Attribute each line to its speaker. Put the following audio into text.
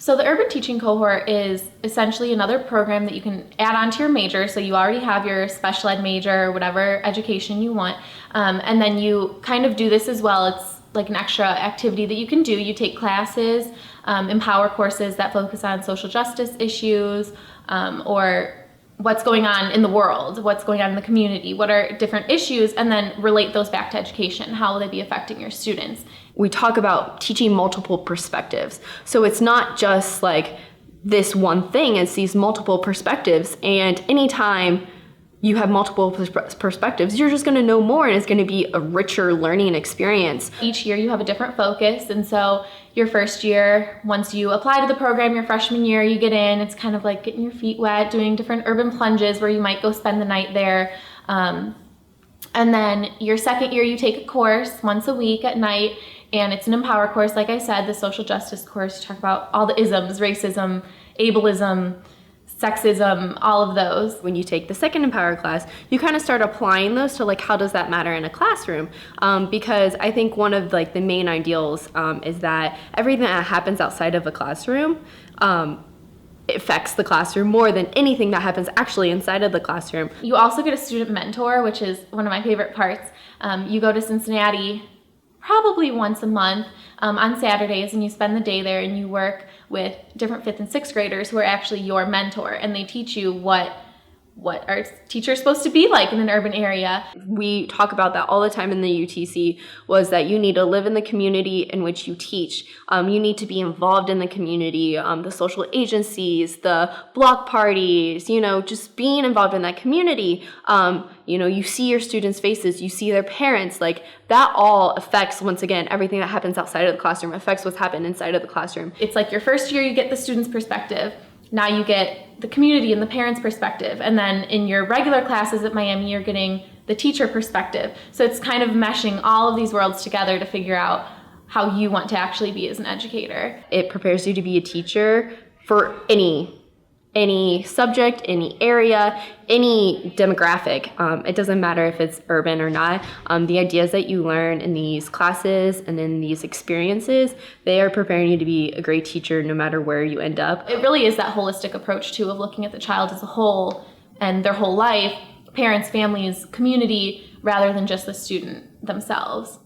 Speaker 1: So the urban teaching cohort is essentially another program that you can add on to your major. So you already have your special ed major or whatever education you want. And then you kind of do this as well. It's like an extra activity that you can do. You take classes, Empower courses that focus on social justice issues, or what's going on in the world, what's going on in the community, what are different issues, and then relate those back to education. How will they be affecting your students?
Speaker 2: We talk about teaching multiple perspectives. So it's not just like this one thing, it's these multiple perspectives. And anytime you have multiple perspectives, you're just going to know more, and it's going to be a richer learning experience.
Speaker 1: Each year you have a different focus, and so your first year, once you apply to the program, your freshman year, you get in, it's kind of like getting your feet wet, doing different urban plunges where you might go spend the night there. And then your second year, you take a course once a week at night, and it's an Empower course, like I said, the social justice course. You talk about all the isms, racism, ableism, sexism, all of those.
Speaker 2: When you take the second Empower class, you kind of start applying those to like, how does that matter in a classroom? Because I think one of like the main ideals is that everything that happens outside of a classroom affects the classroom more than anything that happens actually inside of the classroom.
Speaker 1: You also get a student mentor, which is one of my favorite parts. You go to Cincinnati probably once a month on Saturdays, and you spend the day there and you work with different 5th and 6th graders who are actually your mentor, and they teach you what are teachers supposed to be like in an urban area.
Speaker 2: We talk about that all the time in the UTC, was that you need to live in the community in which you teach. You need to be involved in the community, the social agencies, the block parties, just being involved in that community. You see your students' faces, you see their parents, like that all affects, once again, everything that happens outside of the classroom affects what's happened inside of the classroom.
Speaker 1: It's like your first year, you get the student's perspective. Now you get the community and the parents' perspective. And then in your regular classes at Miami, you're getting the teacher perspective. So it's kind of meshing all of these worlds together to figure out how you want to actually be as an educator.
Speaker 2: It prepares you to be a teacher for any subject, any area, any demographic. It doesn't matter if it's urban or not. The ideas that you learn in these classes and in these experiences, they are preparing you to be a great teacher no matter where you end up.
Speaker 1: It really is that holistic approach too, of looking at the child as a whole and their whole life, parents, families, community, rather than just the student themselves.